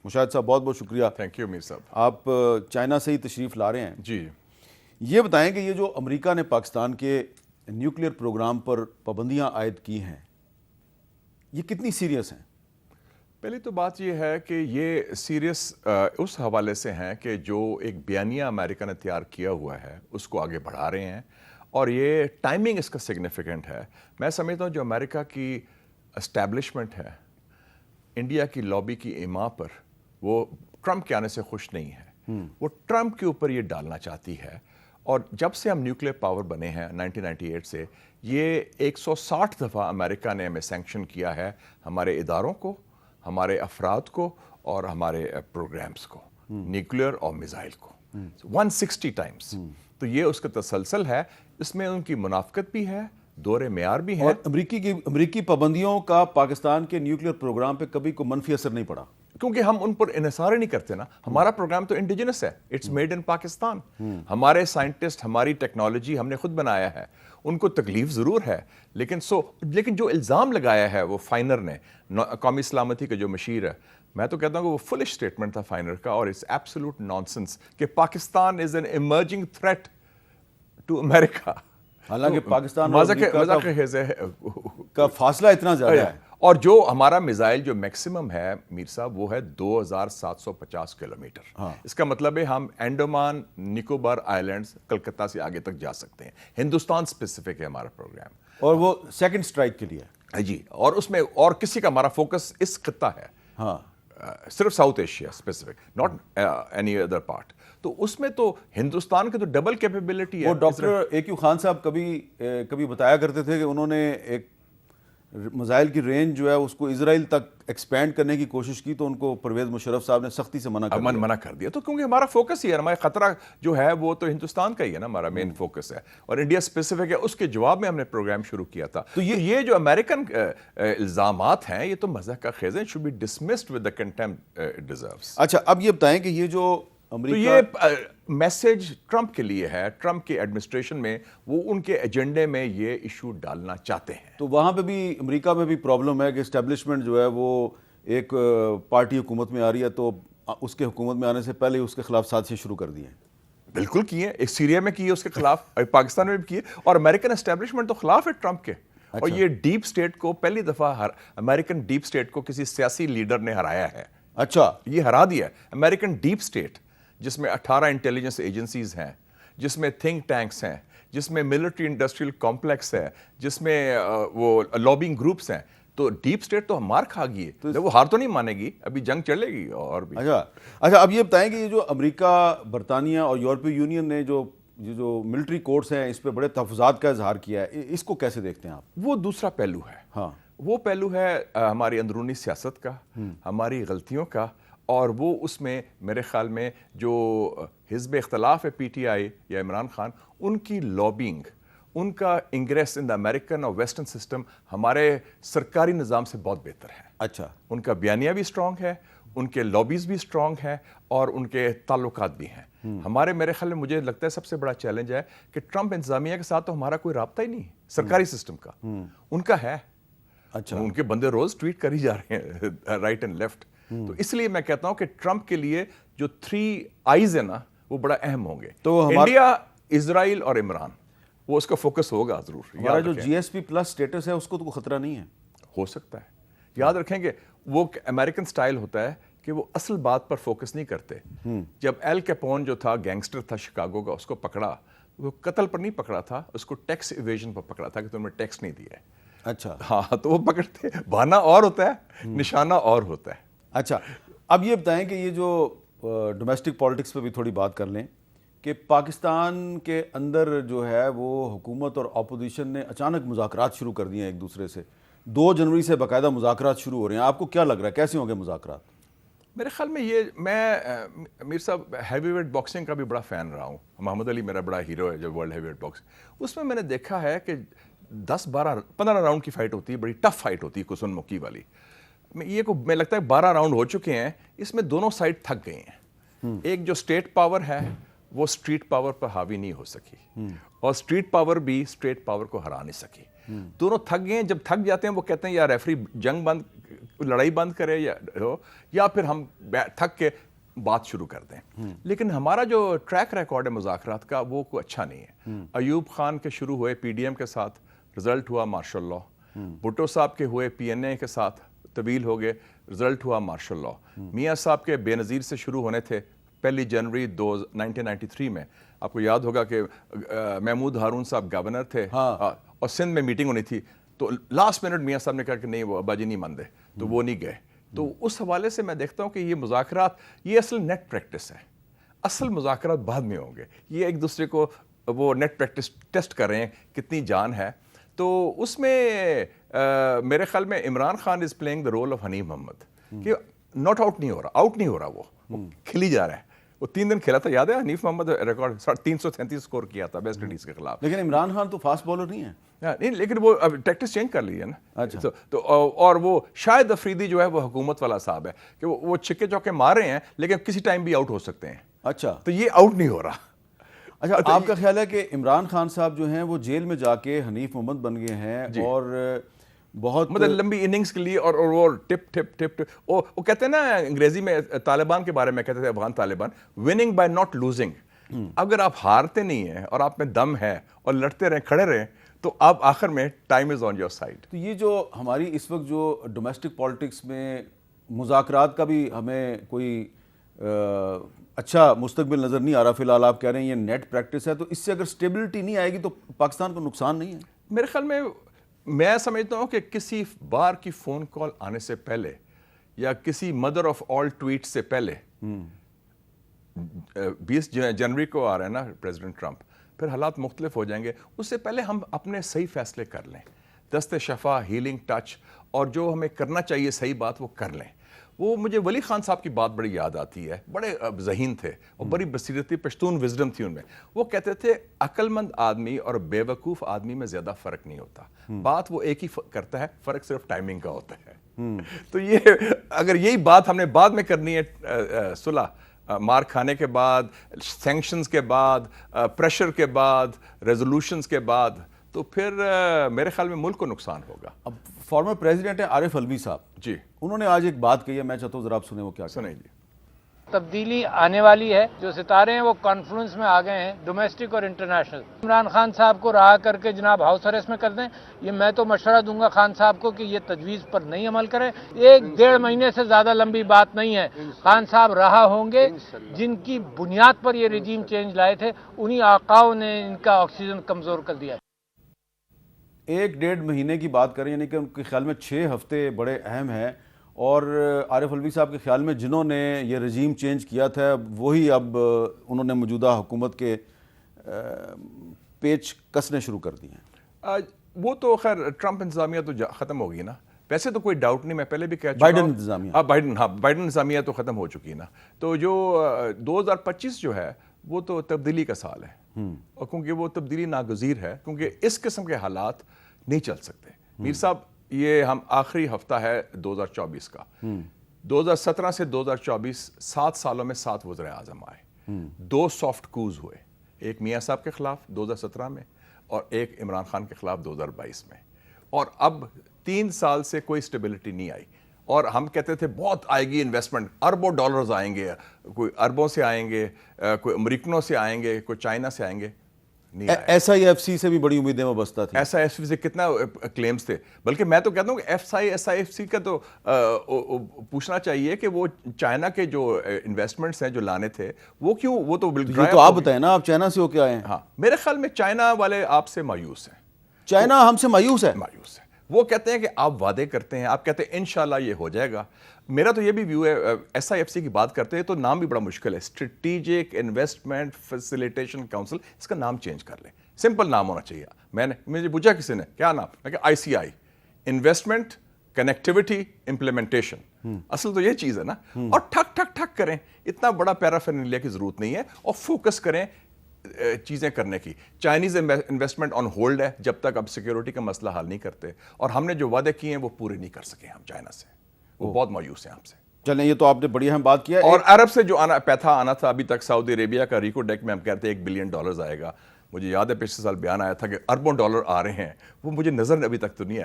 مشاہد صاحب بہت بہت شکریہ. تھینک یو میر صاحب. آپ چائنا سے ہی تشریف لا رہے ہیں. جی یہ بتائیں کہ یہ جو امریکہ نے پاکستان کے نیوکلیئر پروگرام پر پابندیاں عائد کی ہیں یہ کتنی سیریس ہیں؟ پہلی تو بات یہ ہے کہ یہ سیریس اس حوالے سے ہیں کہ جو ایک بیانیہ امریکہ نے تیار کیا ہوا ہے اس کو آگے بڑھا رہے ہیں اور یہ ٹائمنگ اس کا سگنیفیکنٹ ہے. میں سمجھتا ہوں جو امریکہ کی اسٹیبلشمنٹ ہے انڈیا کی لابی کی ایما پر وہ ٹرمپ کے آنے سے خوش نہیں ہے. وہ ٹرمپ کے اوپر یہ ڈالنا چاہتی ہے. اور جب سے ہم نیوکلیئر پاور بنے ہیں 1998 سے یہ 160 دفعہ امریکہ نے ہمیں سینکشن کیا ہے ہمارے اداروں کو, ہمارے افراد کو اور ہمارے پروگرامز کو, نیوکلیئر اور میزائل کو 160 ٹائمز. تو یہ اس کا تسلسل ہے. اس میں ان کی منافقت بھی ہے, دور معیار بھی ہے. اور امریکی پابندیوں کا پاکستان کے نیوکلیئر پروگرام پہ کبھی کوئی منفی اثر نہیں پڑا کیونکہ ہم ان پر انحصار نہیں کرتے نا. ہمارا پروگرام تو انڈیجنس ہے, اٹس میڈ ان پاکستان. ہمارے سائنٹسٹ, ہماری ٹیکنالوجی ہم نے خود بنایا ہے. ان کو تکلیف ضرور ہے لیکن جو الزام لگایا ہے وہ فائنر نے, قومی سلامتی کا جو مشیر ہے, میں تو کہتا ہوں کہ وہ فلش اسٹیٹمنٹ تھا فائنر کا اور اٹس ایبسولوٹ نانسنس کہ Pakistan is an emerging threat to America. حالانکہ پاکستان اور امریکہ کا فاصلہ اتنا زیادہ ہے. اور جو ہمارا میزائل جو میکسیمم ہے میر صاحب وہ ہے 2750 کلومیٹر. اس کا مطلب ہے ہم انڈومان نکوبار آئیلینڈز کلکتہ سے آگے تک جا سکتے ہیں. ہندوستان اسپیسیفک ہے ہمارا پروگرام اور وہ سیکنڈ اسٹرائک کے لیے جی. اور اس میں اور کسی کا ہمارا فوکس اس خطہ ہے, ہاں صرف south Asia specific, not any other part. تو اس میں تو ہندوستان کی تو ڈبل کیپیبلٹی ہے. وہ ڈاکٹر اے کیو خان صاحب کبھی بتایا کرتے تھے کہ انہوں نے ایک میزائل کی رینج جو ہے اس کو اسرائیل تک ایکسپینڈ کرنے کی کوشش کی تو ان کو پرویز مشرف صاحب نے سختی سے منع کر دیا. تو کیونکہ ہمارا فوکس ہی ہے, ہمارا خطرہ جو ہے وہ تو ہندوستان کا ہی ہے نا, ہمارا مین فوکس ہے اور انڈیا اسپیسیفک ہے. اس کے جواب میں ہم نے پروگرام شروع کیا تھا. تو یہ جو امریکن الزامات ہیں یہ تو مزاح کا خیز ہیں, should be dismissed with the contempt it deserves. اچھا اب یہ بتائیں کہ یہ جو تو یہ میسج ٹرمپ کے لیے ہے, ٹرمپ کی ایڈمنسٹریشن میں وہ ان کے ایجنڈے میں یہ ایشو ڈالنا چاہتے ہیں. تو وہاں پہ بھی امریکہ میں بھی پرابلم ہے کہ اسٹیبلشمنٹ جو ہے وہ ایک پارٹی حکومت میں آ رہی ہے تو اس کے حکومت میں آنے سے پہلے اس کے خلاف سازشیں شروع کر دی ہیں. بالکل کیے, ایک سیریا میں کیے اس کے خلاف, پاکستان میں بھی کیے, اور امریکن اسٹیبلشمنٹ تو خلاف ہے ٹرمپ کے. اور یہ ڈیپ اسٹیٹ کو پہلی دفعہ امریکن ڈیپ اسٹیٹ کو کسی سیاسی لیڈر نے ہرایا ہے. اچھا یہ ہرا دیا امریکن ڈیپ اسٹیٹ جس میں 18 انٹیلیجنس ایجنسیز ہیں, جس میں تھنک ٹینکس ہیں, جس میں ملٹری انڈسٹریل کمپلیکس ہے, جس میں وہ لابنگ گروپس ہیں. تو ڈیپ اسٹیٹ تو مار کھا گئی ہے, وہ ہار تو نہیں مانے گی, ابھی جنگ چلے گی. اور بھی اچھا اب یہ بتائیں کہ یہ جو امریکہ, برطانیہ اور یورپی یونین نے جو ملٹری کورٹس ہیں اس پہ بڑے تحفظات کا اظہار کیا ہے, اس کو کیسے دیکھتے ہیں آپ؟ وہ دوسرا پہلو ہے. ہاں وہ پہلو ہے ہماری اندرونی سیاست کا, ہماری غلطیوں کا. اور وہ اس میں میرے خیال میں جو حزب اختلاف ہے پی ٹی آئی یا عمران خان, ان کی لابنگ, ان کا انگریس ان دا امریکن اور ویسٹرن سسٹم ہمارے سرکاری نظام سے بہت بہتر ہے. اچھا ان کا بیانیہ بھی اسٹرانگ ہے, ان کے لابیز بھی اسٹرانگ ہیں اور ان کے تعلقات بھی ہیں. ہمارے میرے خیال میں مجھے لگتا ہے سب سے بڑا چیلنج ہے کہ ٹرمپ انتظامیہ کے ساتھ تو ہمارا کوئی رابطہ ہی نہیں سرکاری سسٹم کا, ان کا ہے. اچھا ان کے بندے روز ٹویٹ کر ہی جا رہے ہیں رائٹ اینڈ لیفٹ. تو اس لیے میں کہتا ہوں کہ ٹرمپ کے لیے جو 3 آئیز ہیں نا وہ بڑا اہم ہوں گے. تو انڈیا, اسرائیل اور عمران, وہ اس کا فوکس ہوگا ضرور. ہمارا جو جی ایس پی پلس اسٹیٹس ہے اس کو تو کوئی خطرہ نہیں ہے؟ ہو سکتا ہے. یاد رکھیں کہ وہ امریکن سٹائل ہوتا ہے کہ وہ اصل بات پر فوکس نہیں کرتے. جب ایل کیپون جو تھا گینگسٹر تھا شکاگو کا, اس کو پکڑا, وہ قتل پر نہیں پکڑا تھا, اس کو ٹیکس ایویژن پر پکڑا تھا کہ تم نے ٹیکس نہیں دیا ہے. اچھا ہاں, تو وہ پکڑتے, بہانہ اور ہوتا ہے, نشانہ اور ہوتا ہے. اچھا اب یہ بتائیں کہ یہ جو ڈومیسٹک پالیٹکس پہ بھی تھوڑی بات کر لیں کہ پاکستان کے اندر جو ہے وہ حکومت اور اپوزیشن نے اچانک مذاکرات شروع کر دیے ہیں ایک دوسرے سے. 2 جنوری سے باقاعدہ مذاکرات شروع ہو رہے ہیں. آپ کو کیا لگ رہا ہے کیسے ہوں گے مذاکرات؟ میرے خیال میں میں میر صاحب ہیوی ویٹ باکسنگ کا بھی بڑا فین رہا ہوں. محمد علی میرا بڑا ہیرو ہے جو ورلڈ ہیوی ویٹ باکس, اس میں میں نے دیکھا ہے کہ 10-12-15 راؤنڈ کی فائٹ ہوتی ہے, بڑی ٹف فائٹ ہوتی ہے کسن مکی والی. یہ کو میں لگتا ہے 12 راؤنڈ ہو چکے ہیں, اس میں دونوں سائڈ تھک گئے ہیں. ایک جو اسٹیٹ پاور ہے وہ اسٹریٹ پاور پر حاوی نہیں ہو سکی, اور اسٹریٹ پاور بھی اسٹیٹ پاور کو ہرا نہیں سکی. دونوں تھک گئے ہیں. جب تھک جاتے ہیں وہ کہتے ہیں یار ریفری جنگ بند لڑائی بند کرے یا پھر ہم تھک کے بات شروع کر دیں. لیکن ہمارا جو ٹریک ریکارڈ ہے مذاکرات کا وہ کوئی اچھا نہیں ہے. ایوب خان کے شروع ہوئے پی ڈی ایم کے ساتھ, رزلٹ ہوا مارشل لا. بھٹو صاحب کے ہوئے پی این اے کے ساتھ, طویل ہو گئے, رزلٹ ہوا مارشل لا. میاں صاحب کے بے نظیر سے شروع ہونے تھے 1 جنوری 1993 میں. آپ کو یاد ہوگا کہ محمود ہارون صاحب گورنر تھے اور سندھ میں میٹنگ ہونی تھی, تو لاسٹ منٹ میاں صاحب نے کہا کہ نہیں وہ ابا جی نہیں مان دے, تو وہ نہیں گئے. تو اس حوالے سے میں دیکھتا ہوں کہ یہ مذاکرات یہ اصل نیٹ پریکٹس ہے. اصل مذاکرات بعد میں ہوں گے. یہ ایک دوسرے کو وہ نیٹ پریکٹس ٹیسٹ کر رہے ہیں کتنی جان ہے. تو اس میں میرے خیال میں Imran Khan is playing the role of Hanif Mohammad, کہ ناٹ آؤٹ نہیں ہو رہا, وہ کھیلی جا رہا ہے. وہ 3 دن کھیلا تھا, یاد ہے حنیف محمد ریکارڈ 333 اسکور کیا تھا ویسٹ انڈیز کے خلاف. لیکن عمران خان تو فاسٹ بالر نہیں ہے. نہیں, لیکن وہ اب ٹیکٹس چینج کر لی ہے نا. تو اور وہ شاہد افریدی جو ہے وہ حکومت والا صاحب ہے کہ وہ چھکے چوکے مار رہے ہیں لیکن کسی ٹائم بھی آؤٹ ہو سکتے ہیں. اچھا, تو یہ آؤٹ نہیں ہو رہا. اچھا, آپ کا خیال ہے کہ عمران خان صاحب جو ہیں وہ جیل میں جا کے حنیف محمد بن گئے ہیں اور بہت مطلب لمبی اننگز کے لیے, اور وہ ٹپ ٹپ ٹپ وہ کہتے ہیں نا انگریزی میں طالبان کے بارے میں کہتے تھے, Afghan Taliban, winning by not losing. اگر آپ ہارتے نہیں ہیں اور آپ میں دم ہے اور لڑتے رہیں, کھڑے رہیں, تو آپ آخر میں time is on your side. تو یہ جو ہماری اس وقت جو ڈومیسٹک پالیٹکس میں مذاکرات کا بھی ہمیں کوئی اچھا مستقبل نظر نہیں آ رہا. فی الحال آپ کہہ رہے ہیں یہ نیٹ پریکٹس ہے, تو اس سے اگر اسٹیبلٹی نہیں آئے گی تو پاکستان کو نقصان نہیں ہے؟ میرے خیال میں سمجھتا ہوں کہ کسی بار کی فون کال آنے سے پہلے یا کسی مدر آف آل ٹویٹ سے پہلے 20 جنوری کو آ رہا ہے نا پریزیڈنٹ ٹرمپ, پھر حالات مختلف ہو جائیں گے. اس سے پہلے ہم اپنے صحیح فیصلے کر لیں, دست شفا, ہیلنگ ٹچ, اور جو ہمیں کرنا چاہیے صحیح بات وہ کر لیں. وہ مجھے ولی خان صاحب کی بات بڑی یاد آتی ہے. بڑے ذہین تھے اور بڑی بصیرتی پشتون وزڈم تھی ان میں. وہ کہتے تھے عقل مند آدمی اور بے وقوف آدمی میں زیادہ فرق نہیں ہوتا, بات وہ ایک ہی کرتا ہے, فرق صرف ٹائمنگ کا ہوتا ہے. تو یہ اگر یہی بات ہم نے بعد میں کرنی ہے, صلح, مار کھانے کے بعد, سینکشنز کے بعد, پریشر کے بعد, ریزولوشنز کے بعد, تو پھر میرے خیال میں ملک کو نقصان ہوگا. اب فارمر پریزیڈنٹ ہیں عارف علوی صاحب, جی, انہوں نے آج ایک بات کہی ہے, میں چاہتا ہوں ذرا آپ سنیں وہ کیا سنیں جی. تبدیلی آنے والی ہے, جو ستارے ہیں وہ کانفرنس میں آ گئے ہیں, ڈومیسٹک اور انٹرنیشنل. عمران خان صاحب کو رہا کر کے جناب ہاؤس اریسٹ میں کر دیں. یہ میں تو مشورہ دوں گا خان صاحب کو کہ یہ تجویز پر نہیں عمل کریں. 1-1.5 مہینے سے زیادہ لمبی بات نہیں ہے. خان صاحب رہا ہوں گے, جن کی بنیاد پر یہ رجیم چینج لائے تھے, انہی آقاؤں نے ان کا آکسیجن کمزور کر دیا. 1-1.5 مہینے کی بات کریں, یعنی کہ ان کے خیال میں 6 ہفتے بڑے اہم ہیں, اور عارف علوی صاحب کے خیال میں جنہوں نے یہ رجیم چینج کیا تھا وہی اب انہوں نے موجودہ حکومت کے پیچ کسنے شروع کر دی ہیں. وہ تو خیر ٹرمپ انتظامیہ تو ختم ہوگی نا, ویسے تو کوئی ڈاؤٹ نہیں, میں پہلے بھی کہہ چکا بائیڈن انتظامیہ, بائیڈن انتظامیہ تو ختم ہو چکی نا. تو جو 2025 جو ہے وہ تو تبدیلی کا سال ہے, اور کیونکہ وہ تبدیلی ناگزیر ہے, کیونکہ اس قسم کے حالات نہیں چل سکتے. میر صاحب, یہ ہم آخری ہفتہ ہے 2024 کا. 2017 سے 2024 7 سالوں میں 7 وزراء اعظم آئے, 2 سافٹ کوز ہوئے, ایک میاں صاحب کے خلاف 2017 میں اور ایک عمران خان کے خلاف 2022 میں, اور اب 3 سال سے کوئی اسٹیبلٹی نہیں آئی. اور ہم کہتے تھے بہت آئے گی انویسٹمنٹ, اربوں ڈالرز آئیں گے, کوئی عربوں سے آئیں گے, کوئی امریکنوں سے آئیں گے, کوئی چائنا سے آئیں گے. ایس آئی ایف سی سے بھی بڑی امیدیں وابستہ تھیں. ایس آئی ایف سی سے کتنا کلیمز تھے, بلکہ میں تو کہتا ہوں کہ ایس آئی ایف سی کا تو پوچھنا چاہیے کہ وہ چائنا کے جو انویسٹمنٹس ہیں جو لانے تھے وہ کیوں, وہ تو یہ تو آپ بتائیں نا, آپ چائنا سے ہو کے آئے ہیں. ہاں, میرے خیال میں چائنا والے آپ سے مایوس ہیں. چائنا ہم سے مایوس ہے. وہ کہتے ہیں کہ آپ وعدے کرتے ہیں, آپ کہتے ہیں انشاءاللہ یہ ہو جائے گا. میرا تو یہ بھی ویو ہے, ایس آئی ایف سی کی بات کرتے ہیں تو نام بھی بڑا مشکل ہے, اسٹریٹجک انویسٹمنٹ فیسیلیٹیشن کاؤنسل, اس کا نام چینج کر لیں, سمپل نام ہونا چاہیے. مجھے پوچھا کسی نے کیا نام, میں کہ آئی سی آئی, انویسٹمنٹ کنیکٹیوٹی امپلیمنٹیشن. اصل تو یہ چیز ہے نا, اور ٹھک ٹھک ٹھک کریں, اتنا بڑا پیرافرنیلیا کی ضرورت نہیں ہے, اور فوکس کریں چیزیں کرنے کی. چائنیز انویسٹمنٹ آن ہولڈ ہے جب تک اب سیکیورٹی کا مسئلہ حل نہیں کرتے, اور ہم نے جو وعدے کیے ہیں وہ پورے نہیں کر سکے ہم چائنا سے, وہ بہت مایوس ہیں ہم سے. چلیں, یہ تو آپ نے بڑی اہم بات کیا. اور عرب سے جو پیسہ آنا تھا ابھی تک, سعودی عربیہ کا ریکو ڈیک میں ہم کہتے ہیں $1 بلین آئے گا. مجھے یاد ہے پچھلے سال بیان آیا تھا کہ اربوں ڈالر آ رہے ہیں, وہ مجھے نظر ابھی تک تو نہیں آیا.